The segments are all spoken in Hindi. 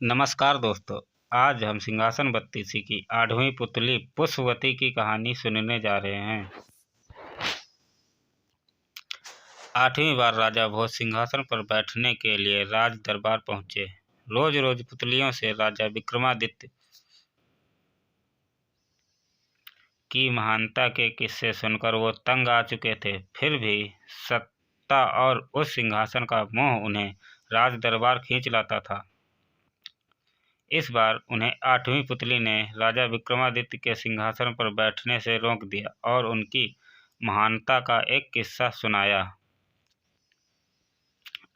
नमस्कार दोस्तों। आज हम सिंहासन बत्तीसी की 8वीं पुतली पुष्पवती की कहानी सुनने जा रहे हैं। 8वीं बार राजा भोज सिंहासन पर बैठने के लिए राज दरबार पहुंचे। रोज रोज पुतलियों से राजा विक्रमादित्य की महानता के किस्से सुनकर वो तंग आ चुके थे। फिर भी सत्ता और उस सिंहासन का मोह उन्हें राज दरबार खींच लाता था। इस बार उन्हें 8वीं पुतली ने राजा विक्रमादित्य के सिंहासन पर बैठने से रोक दिया और उनकी महानता का एक किस्सा सुनाया।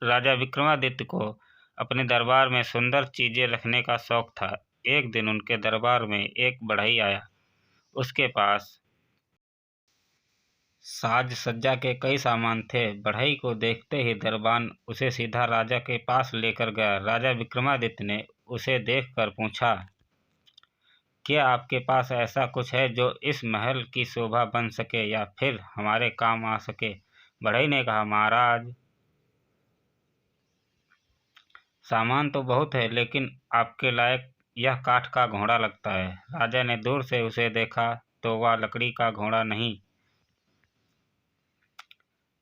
राजा विक्रमादित्य को अपने दरबार में सुंदर चीजें रखने का शौक था। एक दिन उनके दरबार में एक बढ़ई आया। उसके पास साज सज्जा के कई सामान थे। बढ़ई को देखते ही दरबान उसे सीधा राजा के पास लेकर गया। राजा विक्रमादित्य ने उसे देखकर पूछा, क्या आपके पास ऐसा कुछ है जो इस महल की शोभा बन सके या फिर हमारे काम आ सके? बढ़ई ने कहा, महाराज, सामान तो बहुत है, लेकिन आपके लायक यह काठ का घोड़ा लगता है। राजा ने दूर से उसे देखा तो वह लकड़ी का घोड़ा नहीं,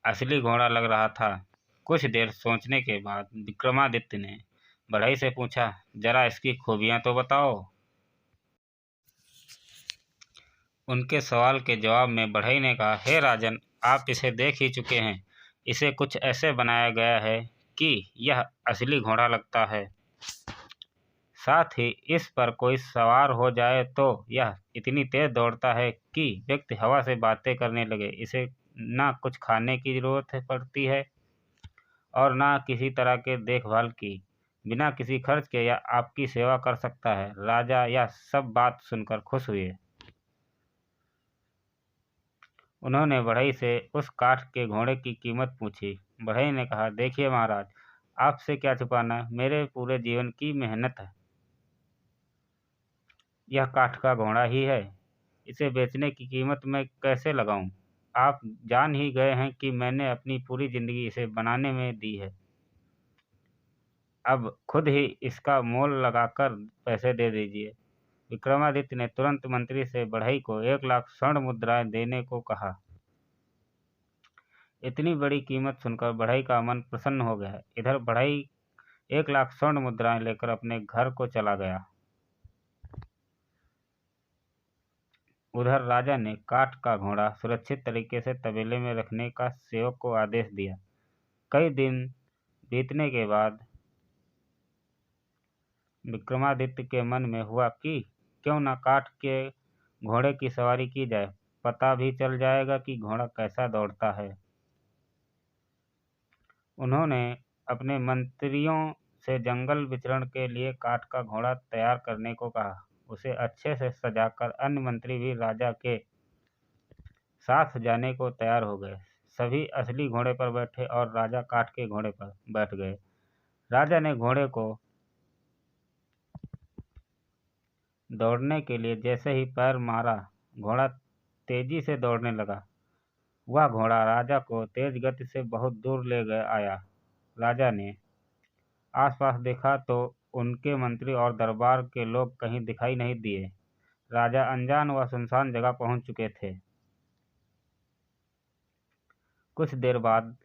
असली घोड़ा लग रहा था। कुछ देर सोचने के बाद विक्रमादित्य ने बढ़ई से पूछा, जरा इसकी खूबियां तो बताओ। उनके सवाल के जवाब में बढ़ई ने कहा, हे राजन, आप इसे देख ही चुके हैं। इसे कुछ ऐसे बनाया गया है कि यह असली घोड़ा लगता है। साथ ही इस पर कोई सवार हो जाए तो यह इतनी तेज दौड़ता है कि व्यक्ति हवा से बातें करने लगे। इसे ना कुछ खाने की जरूरत पड़ती है और ना किसी तरह के देखभाल की। बिना किसी खर्च के यह आपकी सेवा कर सकता है। राजा यह सब बात सुनकर खुश हुए। उन्होंने बढ़ई से उस काठ के घोड़े की कीमत पूछी। बढ़ई ने कहा, देखिए महाराज, आपसे क्या छुपाना, मेरे पूरे जीवन की मेहनत है। यह काठ का घोड़ा ही है। इसे बेचने की कीमत मैं कैसे लगाऊं? आप जान ही गए हैं कि मैंने अपनी पूरी जिंदगी इसे बनाने में दी है। अब खुद ही इसका मोल लगाकर पैसे दे दीजिए। विक्रमादित्य ने तुरंत मंत्री से बढ़ई को 1 लाख स्वर्ण मुद्राएं देने को कहा। इतनी बड़ी कीमत सुनकर बढ़ई का मन प्रसन्न हो गया। इधर बढ़ई 1 लाख स्वर्ण मुद्राएं लेकर अपने घर को चला गया। उधर राजा ने काठ का घोड़ा सुरक्षित तरीके से तबेले में रखने का सेवक को आदेश दिया। कई दिन बीतने के बाद विक्रमादित्य के मन में हुआ कि क्यों न काठ के घोड़े की सवारी की जाए। पता भी चल जाएगा कि घोड़ा कैसा दौड़ता है। उन्होंने अपने मंत्रियों से जंगल विचरण के लिए काठ का घोड़ा तैयार करने को कहा। उसे अच्छे से सजाकर अन्य मंत्री भी राजा के साथ जाने को तैयार हो गए। सभी असली घोड़े पर बैठे और राजा काठ के घोड़े पर बैठ गए। राजा ने घोड़े को दौड़ने के लिए जैसे ही पैर मारा, घोड़ा तेजी से दौड़ने लगा। वह घोड़ा राजा को तेज गति से बहुत दूर ले गया आया। राजा ने आसपास देखा तो उनके मंत्री और दरबार के लोग कहीं दिखाई नहीं दिए। राजा अनजान व सुनसान जगह पहुंच चुके थे। कुछ देर बाद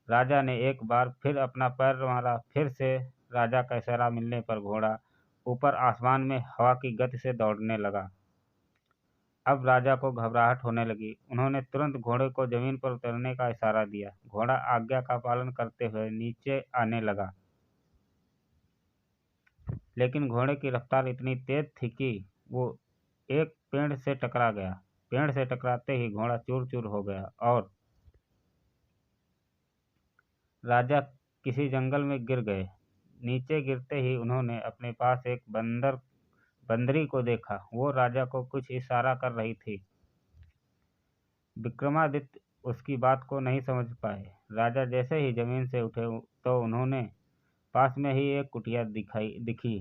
राजा ने एक बार फिर अपना पैर मारा। फिर से राजा का इशारा मिलने पर घोड़ा ऊपर आसमान में हवा की गति से दौड़ने लगा। अब राजा को घबराहट होने लगी। उन्होंने तुरंत घोड़े को जमीन पर उतरने का इशारा दिया। घोड़ा आज्ञा का पालन करते हुए नीचे आने लगा, लेकिन घोड़े की रफ्तार इतनी तेज थी कि वो एक पेड़ से टकरा गया। पेड़ से टकराते ही घोड़ा चूर चूर हो गया और राजा किसी जंगल में गिर गए। नीचे गिरते ही उन्होंने अपने पास एक बंदरी को देखा। वो राजा को कुछ इशारा कर रही थी। विक्रमादित्य उसकी बात को नहीं समझ पाए। राजा जैसे ही जमीन से उठे तो उन्होंने पास में ही एक कुटिया दिखी।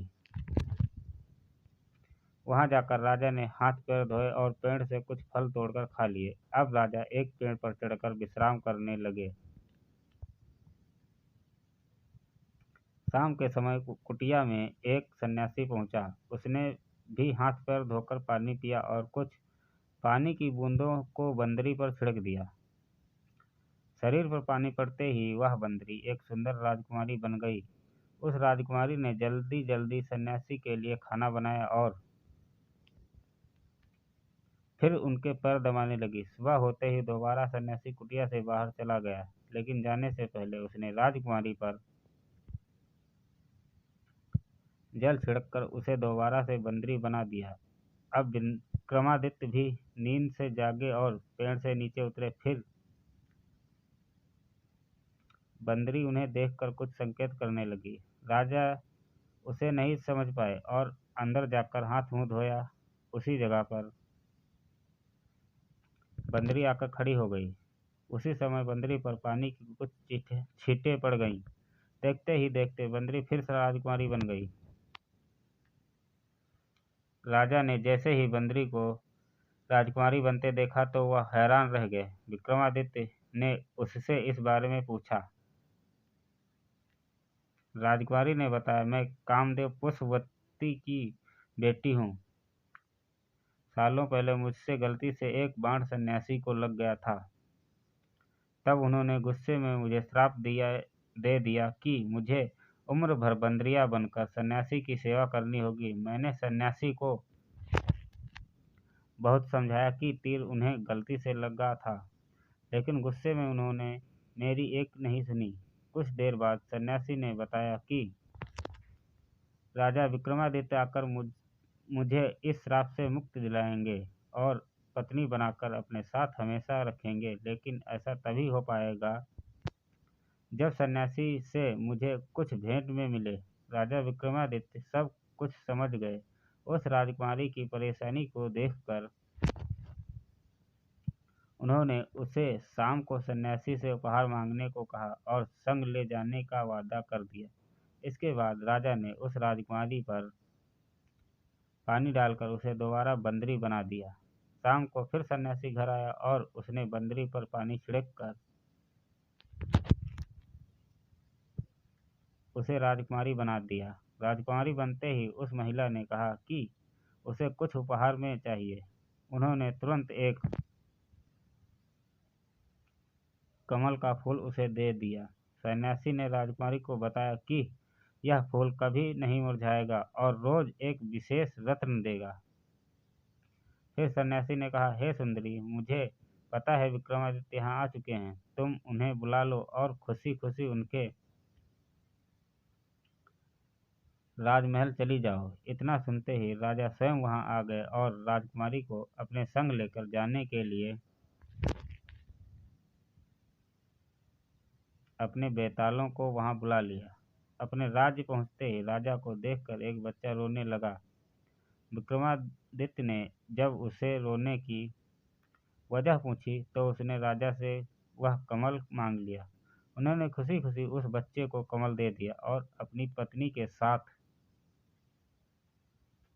वहां जाकर राजा ने हाथ पैर धोए और पेड़ से कुछ फल तोड़कर खा लिए। अब राजा एक पेड़ पर चढ़कर विश्राम करने लगे। शाम के समय कुटिया में एक सन्यासी पहुंचा। उसने भी हाथ पैर धोकर पानी पिया और कुछ पानी की बूंदों को बंदरी पर छिड़क दिया। शरीर पर पानी पड़ते ही वह बंदरी एक सुंदर राजकुमारी बन गई। उस राजकुमारी ने जल्दी जल्दी सन्यासी के लिए खाना बनाया और फिर उनके पैर दबाने लगी। सुबह होते ही दोबारा सन्यासी कुटिया से बाहर चला गया, लेकिन जाने से पहले उसने राजकुमारी पर जल छिड़ककर उसे दोबारा से बंदरी बना दिया। अब विक्रमादित्य भी नींद से जागे और पेड़ से नीचे उतरे। फिर बंदरी उन्हें देखकर कुछ संकेत करने लगी। राजा उसे नहीं समझ पाए और अंदर जाकर हाथ मुंह धोया। उसी जगह पर बंदरी आकर खड़ी हो गई। उसी समय बंदरी पर पानी की कुछ छींटें पड़ गईं। देखते ही देखते बंदरी फिर से राजकुमारी बन गई। राजा ने जैसे ही बंदरी को राजकुमारी बनते देखा तो वह हैरान रह गए। विक्रमादित्य ने उससे इस बारे में पूछा। राजकुमारी ने बताया, मैं कामदेव पुष्पवती की बेटी हूँ। सालों पहले मुझसे गलती से एक बाण सन्यासी को लग गया था। तब उन्होंने गुस्से में मुझे श्राप दे दिया कि मुझे उम्र भर बंदरिया बनकर सन्यासी की सेवा करनी होगी। मैंने सन्यासी को बहुत समझाया कि तीर उन्हें गलती से लगा था, लेकिन गुस्से में उन्होंने मेरी एक नहीं सुनी। कुछ देर बाद सन्यासी ने बताया कि राजा विक्रमादित्य आकर मुझे इस श्राप से मुक्ति दिलाएंगे और पत्नी बनाकर अपने साथ हमेशा रखेंगे, लेकिन ऐसा तभी हो पाएगा जब सन्यासी से मुझे कुछ भेंट में मिले। राजा विक्रमादित्य सब कुछ समझ गए। उस राजकुमारी की परेशानी को देखकर उन्होंने उसे शाम को सन्यासी से उपहार मांगने को कहा और संग ले जाने का वादा कर दिया। इसके बाद राजा ने उस राजकुमारी पर पानी डालकर उसे दोबारा बंदरी बना दिया। शाम को फिर सन्यासी घर आया और उसने बंदरी पर पानी छिड़ककर उसे राजकुमारी बना दिया। राजकुमारी बनते ही उस महिला ने कहा कि उसे कुछ उपहार में चाहिए। उन्होंने तुरंत एक कमल का फूल उसे दे दिया। सन्यासी ने राजकुमारी को बताया कि यह फूल कभी नहीं मुरझाएगा और रोज एक विशेष रत्न देगा। फिर सन्यासी ने कहा, हे सुंदरी, मुझे पता है विक्रमादित्य यहाँ आ चुके हैं। तुम उन्हें बुला लो और खुशी खुशी उनके राजमहल चली जाओ। इतना सुनते ही राजा स्वयं वहां आ गए और राजकुमारी को अपने संग लेकर जाने के लिए अपने बेतालों को वहां बुला लिया। अपने राज्य पहुंचते ही राजा को देखकर एक बच्चा रोने लगा। विक्रमादित्य ने जब उसे रोने की वजह पूछी तो उसने राजा से वह कमल मांग लिया। उन्होंने खुशी खुशी उस बच्चे को कमल दे दिया और अपनी पत्नी के साथ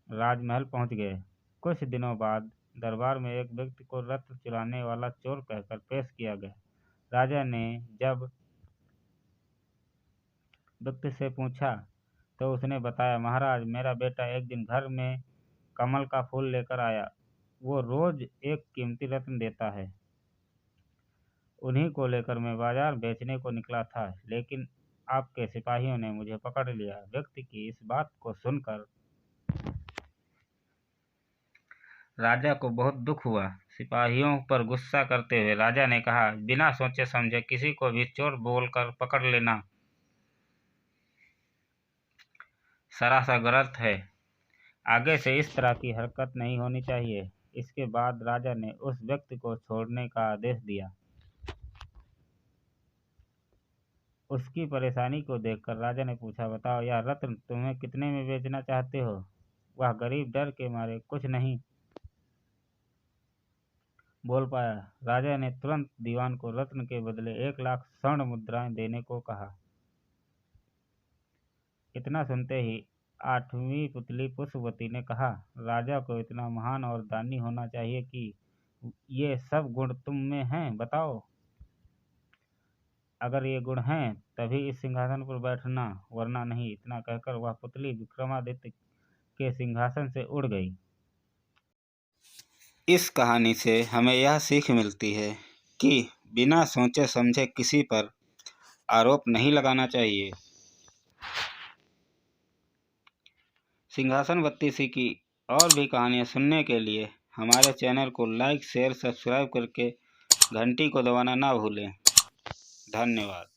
राजमहल पहुंच गए। कुछ दिनों बाद दरबार में एक व्यक्ति को रत्न चुराने वाला चोर कहकर पेश किया गया। राजा ने जब व्यक्ति से पूछा तो उसने बताया, महाराज, मेरा बेटा एक दिन घर में कमल का फूल लेकर आया। वो रोज एक कीमती रत्न देता है। उन्हीं को लेकर मैं बाजार बेचने को निकला था, लेकिन आपके सिपाहियों ने मुझे पकड़ लिया। व्यक्ति की इस बात को सुनकर राजा को बहुत दुख हुआ। सिपाहियों पर गुस्सा करते हुए राजा ने कहा, बिना सोचे समझे किसी को भी चोर बोलकर पकड़ लेना सरासर गलत है। आगे से इस तरह की हरकत नहीं होनी चाहिए। इसके बाद राजा ने उस व्यक्ति को छोड़ने का आदेश दिया। उसकी परेशानी को देखकर राजा ने पूछा, बताओ, यह रत्न तुम्हें कितने में बेचना चाहते हो? वह गरीब डर के मारे कुछ नहीं बोल पाया। राजा ने तुरंत दीवान को रत्न के बदले 1 लाख स्वर्ण मुद्राएं देने को कहा। इतना सुनते ही 8वीं पुतली पुष्पवती ने कहा, राजा को इतना महान और दानी होना चाहिए कि ये सब गुण तुम में हैं, बताओ। अगर ये गुण हैं तभी इस सिंहासन पर बैठना, वरना नहीं। इतना कहकर वह पुतली विक्रमादित्य के सिंहासन से उड़ गई। इस कहानी से हमें यह सीख मिलती है कि बिना सोचे समझे किसी पर आरोप नहीं लगाना चाहिए। सिंहासन बत्तीसी की और भी कहानियाँ सुनने के लिए हमारे चैनल को लाइक, शेयर, सब्सक्राइब करके घंटी को दबाना ना भूलें। धन्यवाद।